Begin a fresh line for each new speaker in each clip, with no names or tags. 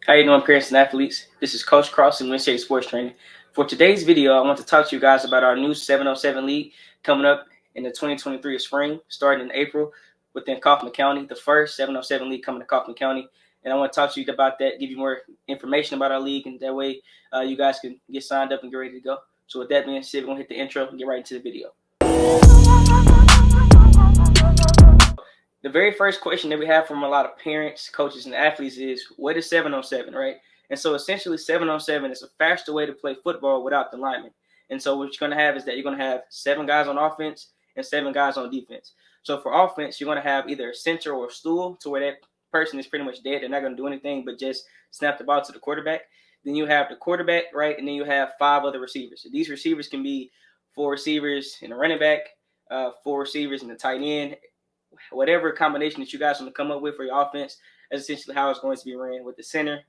How you doing, parents and athletes? This is Coach Cross in NCA Sports Training. For today's video, I want to talk to you guys about our new 707 League coming up in the 2023 spring, starting in April within Kaufman County, the first 707 League coming to Kaufman County. And I want to talk to you about that, give you more information about our league, and that way you guys can get signed up and get ready to go. So with that being said, we're going to hit the intro and get right into the video. The very first question that we have from a lot of parents, coaches, and athletes is, what is 7-on-7, right? And so essentially 7-on-7 is a faster way to play football without the linemen. And so what you're going to have is that you're going to have 7 guys on offense and 7 guys on defense. So for offense, you're going to have either a center or a stool to where that person is pretty much dead. They're not going to do anything but just snap the ball to the quarterback. Then you have the quarterback, right? And then you have 5 other receivers. So these receivers can be 4 receivers and a running back, 4 receivers and a tight end. Whatever combination that you guys want to come up with for your offense, that's essentially how it's going to be ran, with the center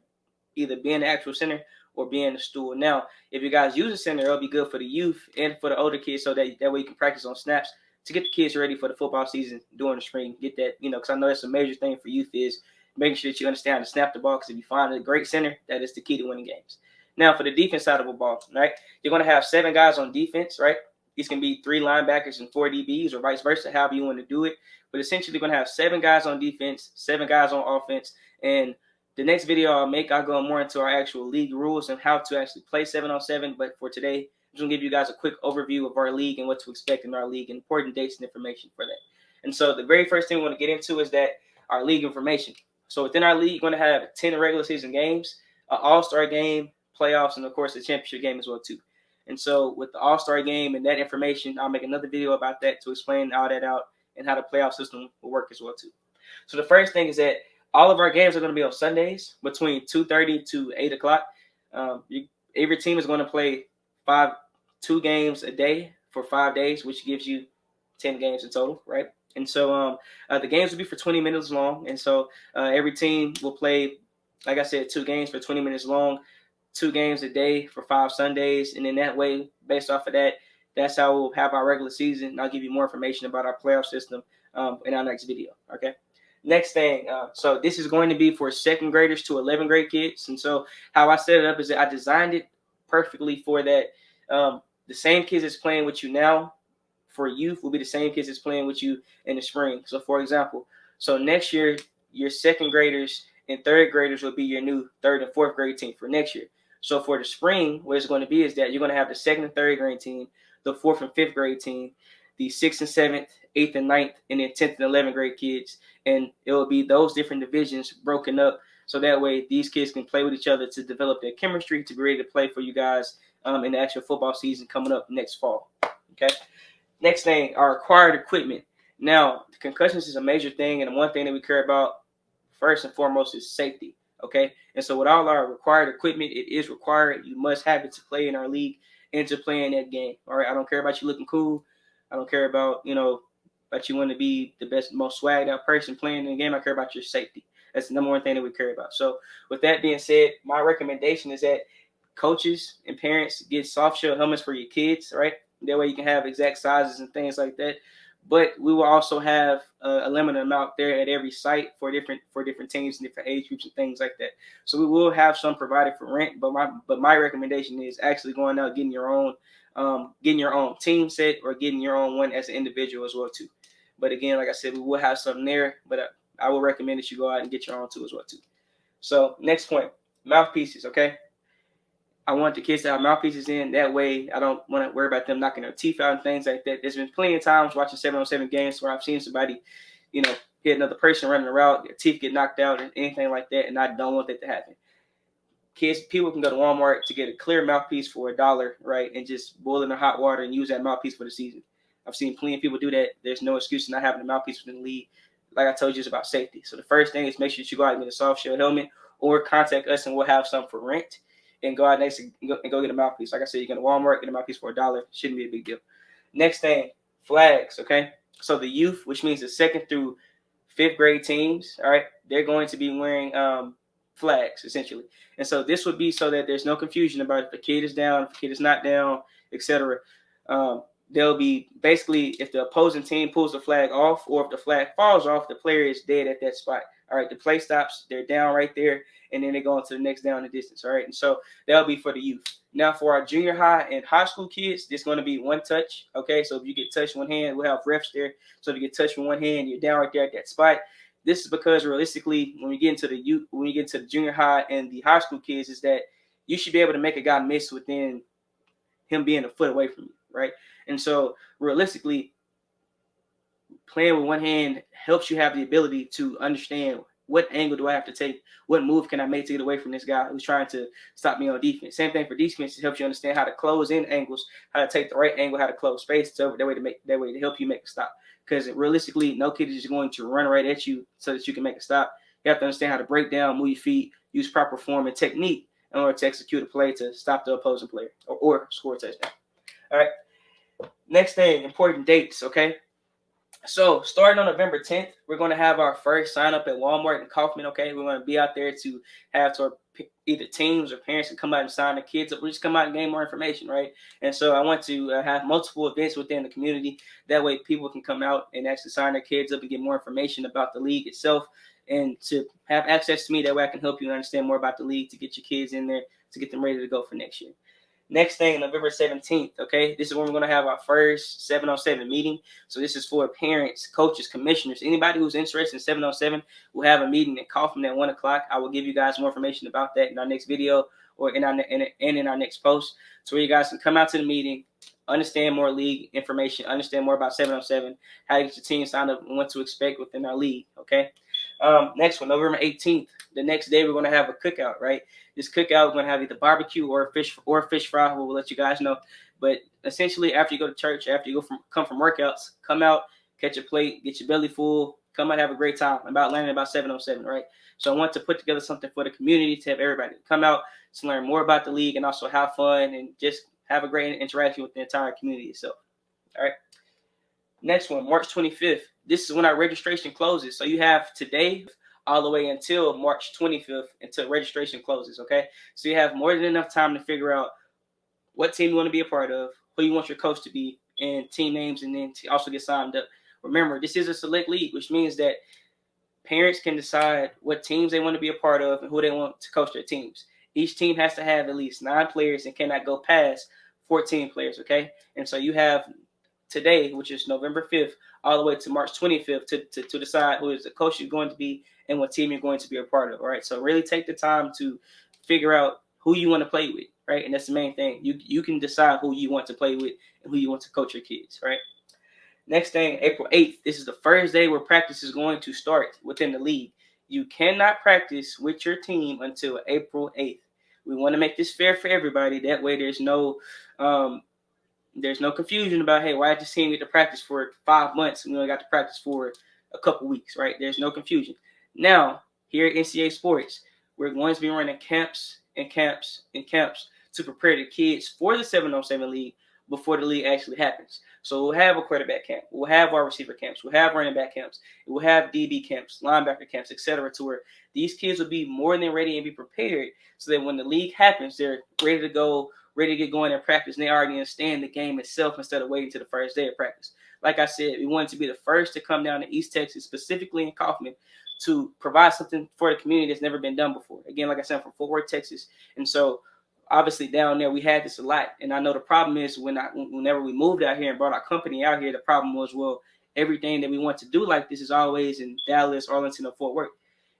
either being the actual center or being the stool. Now, if you guys use a center, it'll be good for the youth and for the older kids, so that way you can practice on snaps to get the kids ready for the football season during the spring. Get that, because I know that's a major thing for youth is making sure that you understand how to snap the ball, because if you find a great center, that is the key to winning games. Now, for the defense side of the ball, right, you're going to have 7 guys on defense, right? These can be 3 linebackers and 4 DBs or vice versa, however you want to do it. But essentially, you're going to have 7 guys on defense, 7 guys on offense. And the next video I'll go more into our actual league rules and how to actually play 7-on-7. But for today, I'm just going to give you guys a quick overview of our league and what to expect in our league, and important dates and information for that. And so the very first thing we want to get into is that our league information. So within our league, you're going to have 10 regular season games, an all-star game, playoffs, and of course the championship game as well too. And so with the all-star game and that information, I'll make another video about that to explain all that out and how the playoff system will work as well too. So the first thing is that all of our games are going to be on Sundays between 2:30 to 8 o'clock. Every team is going to play 2 games a day for 5 days, which gives you 10 games in total, right? And so the games will be for 20 minutes long. And so every team will play, like I said, 2 games for 20 minutes long. 2 games a day for 5 Sundays, and then that way, based off of that, that's how we'll have our regular season. And I'll give you more information about our playoff system in our next video. Okay. Next thing, so this is going to be for 2nd graders to 11th grade kids, and so how I set it up is that I designed it perfectly for that. The same kids that's playing with you now for youth will be the same kids that's playing with you in the spring. So, for example, so next year your 2nd graders and 3rd graders will be your new 3rd and 4th grade team for next year. So for the spring, what it's going to be is that you're going to have the 2nd and 3rd grade team, the 4th and 5th grade team, the 6th and 7th, 8th and 9th, and then 10th and 11th grade kids. And it will be those different divisions broken up, so that way these kids can play with each other to develop their chemistry to be ready to play for you guys in the actual football season coming up next fall. Okay. Next thing, our required equipment. Now, concussions is a major thing, and the one thing that we care about first and foremost is safety. Okay, and so with all our required equipment, it is required. You must have it to play in our league and to play in that game. All right, I don't care about you looking cool. I don't care about that you want to be the best, most swagged out person playing in the game. I care about your safety. That's the number one thing that we care about. So with that being said, my recommendation is that coaches and parents get soft shell helmets for your kids. Right, that way you can have exact sizes and things like that. But we will also have a limited amount there at every site for different teams and different age groups and things like that. So we will have some provided for rent. But my recommendation is actually going out getting your own team set, or getting your own one as an individual as well too. But again, like I said, we will have something there. But I will recommend that you go out and get your own too as well too. So next point, mouthpieces. Okay. I want the kids to have mouthpieces in. That way, I don't want to worry about them knocking their teeth out and things like that. There's been plenty of times watching 7-on-7 games where I've seen somebody, hit another person running around, their teeth get knocked out and anything like that, and I don't want that to happen. People can go to Walmart to get a clear mouthpiece for $1, right, and just boil it in hot water and use that mouthpiece for the season. I've seen plenty of people do that. There's no excuse to not having a mouthpiece within the league. Like I told you, it's about safety. So the first thing is make sure that you go out and get a soft shell helmet, or contact us and we'll have some for rent. And go out next and go get a mouthpiece. Like I said, you can go to Walmart, get a mouthpiece for $1. Shouldn't be a big deal. Next thing, flags. Okay, so the youth, which means the 2nd through 5th grade teams, all right, they're going to be wearing flags essentially. And so this would be so that there's no confusion about if the kid is down, if the kid is not down, etc. They'll be basically, if the opposing team pulls the flag off, or if the flag falls off, the player is dead at that spot. All right, the play stops, they're down right there, and then they go into the next down the distance. All right, and so that'll be for the youth. Now for our junior high and high school kids, it's going to be one touch. Okay, so if you get touched one hand, we'll have refs there. So if you get touched with one hand, you're down right there at that spot. This is because realistically, when we get into the youth, when we get to the junior high and the high school kids, is that you should be able to make a guy miss within him being a foot away from you, right? And so realistically, playing with one hand helps you have the ability to understand what angle do I have to take, what move can I make to get away from this guy who's trying to stop me on defense. Same thing for defense. It helps you understand how to close in angles, how to take the right angle, how to close space, so that way to help you make a stop. Because realistically, no kid is just going to run right at you so that you can make a stop. You have to understand how to break down, move your feet, use proper form and technique in order to execute a play to stop the opposing player or score a touchdown. All right. Next thing, important dates, okay? So starting on November 10th, we're going to have our first sign up at Walmart in Kaufman, okay? We're going to be out there to have to either teams or parents can come out and sign the kids up. We just come out and gain more information, right? And so I want to have multiple events within the community. That way people can come out and actually sign their kids up and get more information about the league itself and to have access to me. That way I can help you understand more about the league to get your kids in there to get them ready to go for next year. Next thing, November 17th, okay? This is when we're going to have our first 7-on-7 meeting. So this is for parents, coaches, commissioners. Anybody who's interested in 7-on-7 will have a meeting in Kaufman at 1 o'clock. I will give you guys more information about that in our next video or in our next post. So you guys can come out to the meeting, understand more league information, understand more about 7-on-7, how to get your team signed up, and what to expect within our league, okay? Next one, November 18th. The next day, we're going to have a cookout, right? This cookout, we're going to have either barbecue or fish fry. We'll let you guys know. But essentially, after you go to church, after you come from workouts, come out, catch a plate, get your belly full, come out, have a great time. About learning about 7-on-7, right? So I want to put together something for the community to have everybody come out to learn more about the league and also have fun and just have a great interaction with the entire community itself. All right. Next one, March 25th. This is when our registration closes. So you have today all the way until March 25th until registration closes, okay? So you have more than enough time to figure out what team you want to be a part of, who you want your coach to be, and team names, and then to also get signed up. Remember, this is a select league, which means that parents can decide what teams they want to be a part of and who they want to coach their teams. Each team has to have at least 9 players and cannot go past 14 players, okay? And so you have today, which is November 5th, all the way to March 25th to decide who is the coach you're going to be and what team you're going to be a part of, all right? So really take the time to figure out who you want to play with, right? And that's the main thing. You can decide who you want to play with and who you want to coach your kids, right? Next thing, April 8th. This is the first day where practice is going to start within the league. You cannot practice with your team until April 8th. We want to make this fair for everybody. That way there's no confusion about, hey, why did this team get to practice for 5 months and we only got to practice for a couple weeks, right? There's no confusion. Now, here at NCA Sports, we're going to be running camps and camps and camps to prepare the kids for the 7-on-7 league before the league actually happens. So we'll have a quarterback camp. We'll have wide receiver camps. We'll have running back camps. We'll have DB camps, linebacker camps, etc. to where these kids will be more than ready and be prepared so that when the league happens, they're ready to go, ready to get going in practice, and they already understand the game itself instead of waiting to the first day of practice. Like I said, we wanted to be the first to come down to East Texas, specifically in Kaufman, to provide something for the community that's never been done before. Again, like I said, I'm from Fort Worth, Texas. And so obviously down there we had this a lot. And I know the problem is whenever we moved out here and brought our company out here, the problem was, well, everything that we want to do like this is always in Dallas, Arlington, or Fort Worth.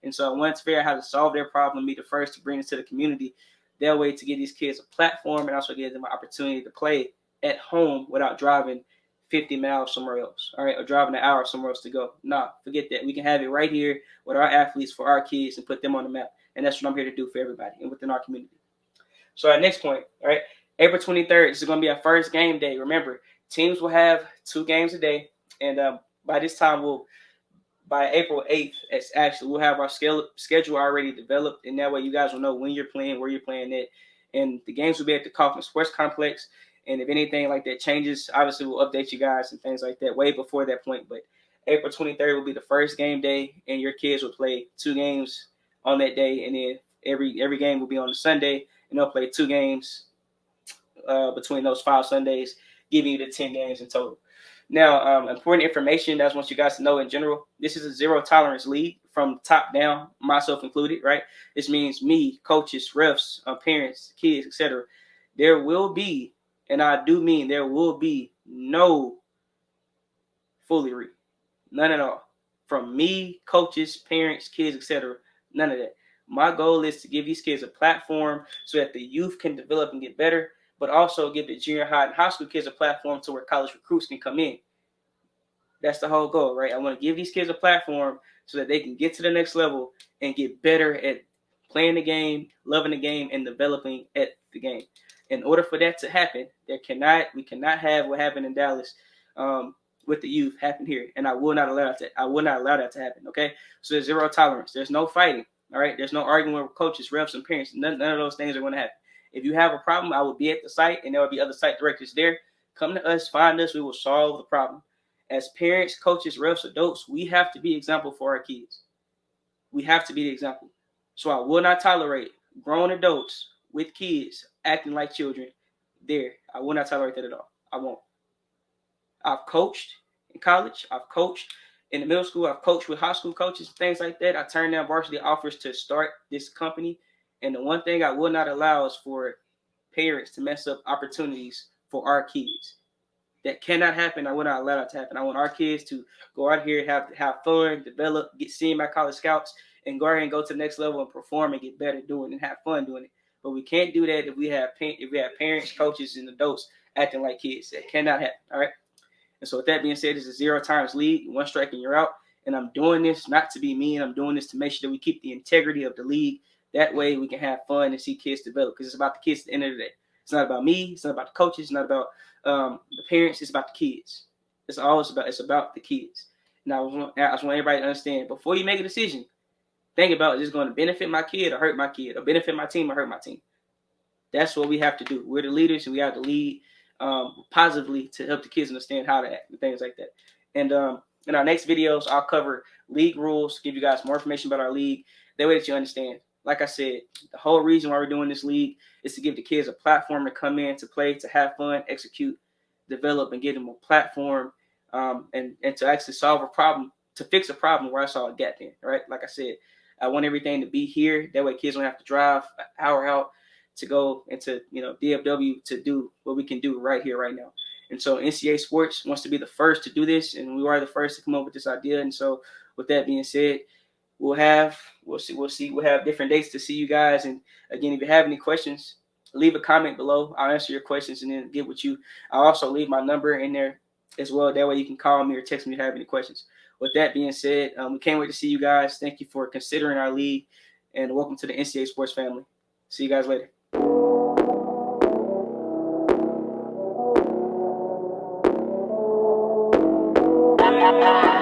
And so I wanted to figure out how to solve their problem, be the first to bring it to the community. That way to give these kids a platform and also give them an opportunity to play at home without driving 50 miles somewhere else, all right, or driving an hour somewhere else to go. Nah, forget that. We can have it right here with our athletes for our kids and put them on the map. And that's what I'm here to do for everybody and within our community. So our next point, all right, April 23rd, this is going to be our first game day. Remember, teams will have 2 games a day. And by this time, by April 8th, we'll have our schedule already developed. And that way you guys will know when you're playing, where you're playing at. And the games will be at the Kaufman Sports Complex. And if anything like that changes, obviously we'll update you guys and things like that way before that point. But April 23rd will be the first game day, and your kids will play 2 games on that day. And then every game will be on a Sunday, and they'll play 2 games between those 5 Sundays, giving you the 10 games in total. Now, important information that I want you guys to know in general, this is a zero tolerance league from top down, myself included, right? This means me, coaches, refs, parents, kids, etc. There will be, and I do mean there will be, no foolery, none at all. From me, coaches, parents, kids, etc. None of that. My goal is to give these kids a platform so that the youth can develop and get better, but also give the junior high and high school kids a platform to where college recruits can come in. That's the whole goal, right? I want to give these kids a platform so that they can get to the next level and get better at playing the game, loving the game, and developing at the game. In order for that to happen, we cannot have what happened in Dallas with the youth happen here, and I will not allow that to happen. Okay, so there's zero tolerance. There's no fighting. All right, there's no arguing with coaches, refs, and parents. None of those things are going to happen. If you have a problem, I will be at the site, and there will be other site directors there. Come to us, find us. We will solve the problem. As parents, coaches, refs, adults, we have to be example for our kids. We have to be the example. So I will not tolerate grown adults with kids acting like children there. I will not tolerate that at all. I won't. I've coached in college. I've coached in the middle school. I've coached with high school coaches, things like that. I turned down varsity offers to start this company. And the one thing I will not allow is for parents to mess up opportunities for our kids. That cannot happen. I will not allow that to happen. I want our kids to go out here, have fun, develop, get seen by college scouts, and go ahead and go to the next level and perform and get better doing it and have fun doing it. But we can't do that if we have parents, coaches, and adults acting like kids. That cannot happen. All right. And so with that being said, it's a 0 times league, 1 strike and you're out. And I'm doing this not to be mean. I'm doing this to make sure that we keep the integrity of the league. That way we can have fun and see kids develop, because it's about the kids at the end of the day. It's not about me. It's not about the coaches. It's not about the parents. It's about the kids. It's about the kids. Now, I just want everybody to understand, before you make a decision, think about, is this going to benefit my kid or hurt my kid, or benefit my team or hurt my team? That's what we have to do. We're the leaders, and we have to lead positively to help the kids understand how to act and things like that. And in our next videos, I'll cover league rules, give you guys more information about our league. That way that you understand. Like I said, the whole reason why we're doing this league is to give the kids a platform to come in, to play, to have fun, execute, develop, and give them a platform and to actually solve a problem, to fix a problem where I saw a gap in, right? Like I said, I want everything to be here. That way kids don't have to drive an hour out to go into, DFW to do what we can do right here, right now. And so NCA Sports wants to be the first to do this, and we are the first to come up with this idea. And so with that being said, we'll have different dates to see you guys. And again, if you have any questions, leave a comment below. I'll answer your questions and then get with you. I'll also leave my number in there as well. That way you can call me or text me if you have any questions. With that being said, we can't wait to see you guys. Thank you for considering our league, and welcome to the NCA Sports family. See you guys later.
Bye.